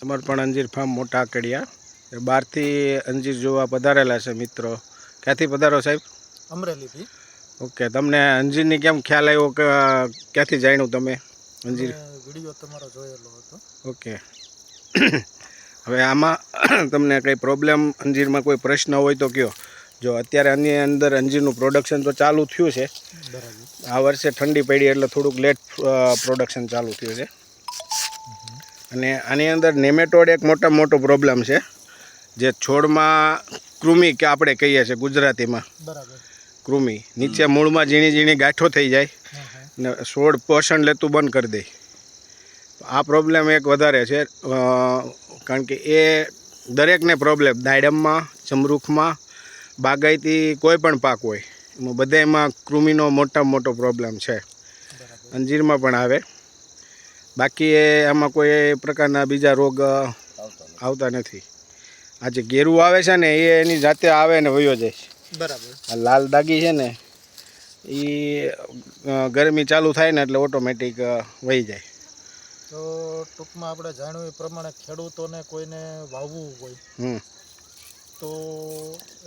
સમર્પણ અંજીર ફાર્મ મોટા આકડિયા બહારથી અંજીર જોવા પધારેલા છે મિત્રો. ક્યાંથી પધારો સાહેબ? અમરેલીથી. ઓકે, તમને અંજીરની કેમ ખ્યાલ આવ્યો કે ક્યાંથી જાણ્યું તમે અંજીર? વિડીયો તમારો જોયેલો હતો. ઓકે, હવે આમાં તમને કંઈ પ્રોબ્લેમ અંજીરમાં કોઈ પ્રશ્ન હોય તો કયો. જો અત્યારે આની અંદર અંજીરનું પ્રોડક્શન તો ચાલુ થયું છે. બરાબર. આ વર્ષે ઠંડી પડી એટલે થોડુંક લેટ પ્રોડક્શન ચાલુ થયું છે. અને આની અંદર નેમેટોડ એક મોટો પ્રોબ્લેમ છે, જે છોડમાં કૃમિ કે આપણે કહીએ છીએ ગુજરાતીમાં. બરાબર. કૃમિ નીચે મૂળમાં ઝીણી ગાંઠો થઈ જાય ને છોડ પોષણ લેતું બંધ કરી દે. આ પ્રોબ્લેમ એક વધારે છે, કારણ કે એ દરેકને પ્રોબ્લેમ, દાડમમાં, જમરૂખમાં, બાગાયતી કોઈ પણ પાક હોય એમાં બધામાં કૃમિનો મોટો પ્રોબ્લેમ છે. અંજીરમાં પણ આવે. બાકી આમાં કોઈ પ્રકારના બીજા રોગ આવતા નથી. આ જે ગેરું આવે છે ને એ એની જાતે આવે ને વયો જાય. બરાબર. આ લાલ દાગી છે ને એ ગરમી ચાલુ થાય ને એટલે ઓટોમેટિક વહી જાય. તો ટૂંકમાં આપણે જાણ્યું એ પ્રમાણે ખેડૂતોને કોઈને વાવવું હોય તો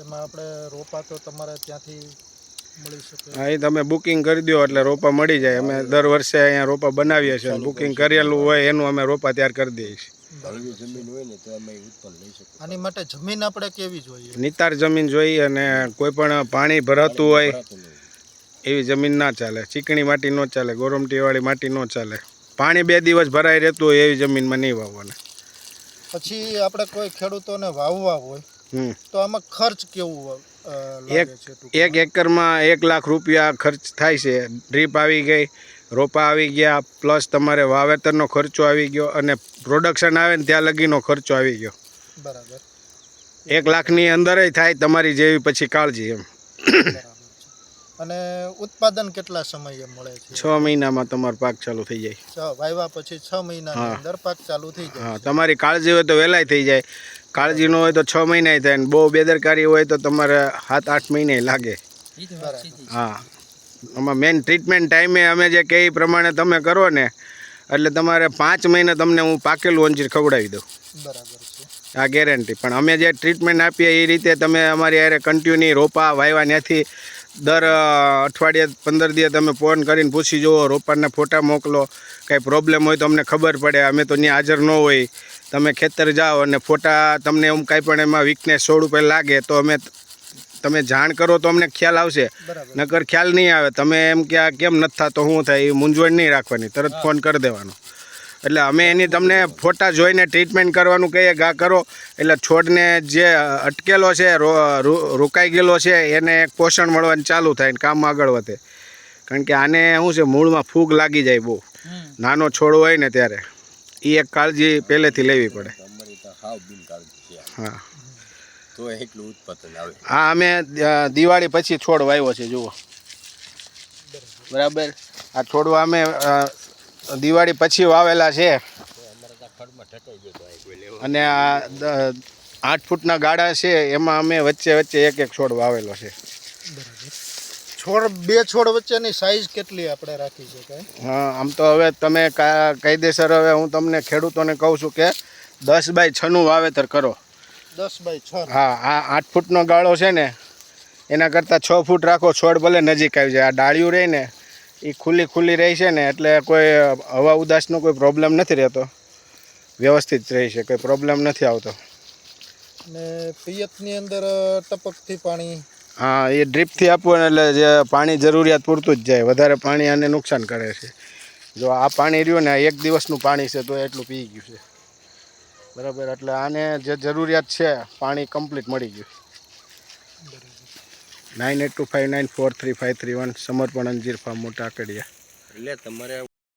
એમાં આપણે રોપા તો તમારે ત્યાંથી મળી શકે? હા, એ તમે બુકિંગ કરી દો એટલે રોપા મળી જાય. અમે દર વર્ષે અહીંયા રોપા બનાવીએ છીએ. બુકિંગ કરેલું હોય એનું અમે રોપા તૈયાર કરી દઈએ છીએ. જમીન હોય ને તો અમે ઉત્પન્ન લઈ શકીએ. આની માટે જમીન આપણે કેવી જોઈએ? નિતાર જમીન જોઈએ, અને કોઈ પણ પાણી ભરાતું હોય એવી જમીન ના ચાલે. ચીકણી માટી ન ચાલે, ગોરમટીવાળી માટી ન ચાલે. પાણી 2 દિવસ ભરાઈ રહેતું હોય એવી જમીનમાં નહીં વાવવાના. પછી આપણે કોઈ ખેડૂતોને વાવવા હોય તો આમાં ખર્ચ કેવું લાગે છે? એક એકરમાં 1 લાખ રૂપિયા ખર્ચ થાય છે. ડ્રીપ આવી ગઈ, રોપા આવી ગયા, પ્લસ તમારે વાવેતરનો ખર્ચો આવી ગયો, અને પ્રોડક્શન આવે ને ત્યાં લગીનો ખર્ચો આવી ગયો. બરાબર. 1 લાખની અંદર થાય તમારી જેવી પછી કાળજી એમ. અને ઉત્પાદન કેટલા સમયે મળે છે? 6 મહિનામાં તમારો પાક ચાલુ થઈ જાય. વાવ્યા પછી 6 મહિનાની અંદર પાક ચાલુ થઈ જાય. હા, તમારી કાળજી હોય તો વહેલાય થઈ જાય. કાળજી ન હોય તો 6 મહિના થાય, ને બહુ બેદરકારી હોય તો તમારે 7-8 મહિને લાગે. હા, આમાં મેન ટ્રીટમેન્ટ ટાઈમે અમે જે કહે એ પ્રમાણે તમે કરો ને એટલે તમારે 5 મહિને તમને હું પાકેલું અંજીર ખવડાવી દઉં. બરાબર છે. આ ગેરંટી. પણ અમે જે ટ્રીટમેન્ટ આપીએ એ રીતે તમે અમારી યારે કન્ટિન્યુ રોપા વાવ્યા ત્યાંથી દર અઠવાડિયે 15 દિવસે તમે ફોન કરીને પૂછી જુઓ, રોપાના ફોટા મોકલો. કાંઈ પ્રોબ્લેમ હોય તો અમને ખબર પડે. અમે તો ત્યાં હાજર ન હોય. તમે ખેતર જાઓ અને ફોટા તમને એમ કાંઈ પણ એમાં વીકનેસ છોડ ઉપર લાગે તો તમે જાણ કરો તો અમને ખ્યાલ આવશે. નકર ખ્યાલ નહીં આવે. તમે એમ કે આ કેમ નથી થતો, શું થાય, એ મૂંઝવણ નહીં રાખવાની, તરત ફોન કરી દેવાનો. એટલે અમે એની તમને ફોટા જોઈને ટ્રીટમેન્ટ કરવાનું કહીએ. ઘા કરો એટલે છોડને જે અટકેલો છે, રોકાઈ ગયેલો છે, એને એક પોષણ મળવાનું ચાલુ થાય ને કામ આગળ વધે. કારણ કે આને શું છે, મૂળમાં ફૂગ લાગી જાય બહુ. નાનો છોડ હોય ને ત્યારે એ એક કાળજી પહેલેથી લેવી પડે. હા, તો એટલું ઉત્પાદન આવે. હા, અમે દિવાળી પછી છોડ વાવ્યો છે. જુઓ, બરાબર. આ છોડવા અમે દિવાળી પછી વાવેલા છે. અને આ 8 ફૂટના ગાડા છે, એમાં અમે વચ્ચે એક છોડ વાવેલો છે. છોડ 2 છોડ વચ્ચેની સાઈઝ કેટલી આપણે રાખી શકાય? હા, આમ તો હવે તમે કાયદેસર, હવે હું તમને ખેડૂતોને કહું છું કે 10 બાય 6નું વાવેતર કરો. 10 બાય 6? હા. આ 8 ફૂટનો ગાળો છે ને એના કરતાં 6 ફૂટ રાખો. છોડ ભલે નજીક આવી જાય. આ ડાળિયું રહે ને એ ખુલ્લી રહી છે ને એટલે કોઈ હવા ઉદાસનો કોઈ પ્રોબ્લેમ નથી રહેતો. વ્યવસ્થિત રહી છે, કોઈ પ્રોબ્લેમ નથી આવતો. ને પિયતની અંદર ટપકથી પાણી? હા, એ ડ્રીપથી આપવું એટલે જે પાણી જરૂરિયાત પૂરતું જ જાય. વધારે પાણી આને નુકસાન કરે છે. જો આ પાણી રહ્યું ને 1 દિવસનું પાણી છે તો એટલું પી ગયું છે. બરાબર. એટલે આને જે જરૂરિયાત છે પાણી કમ્પ્લીટ મળી ગયું. 9825943531 સમર્પણ અંજીર ફાર્મ મોટા આકડિયા. એટલે તમારે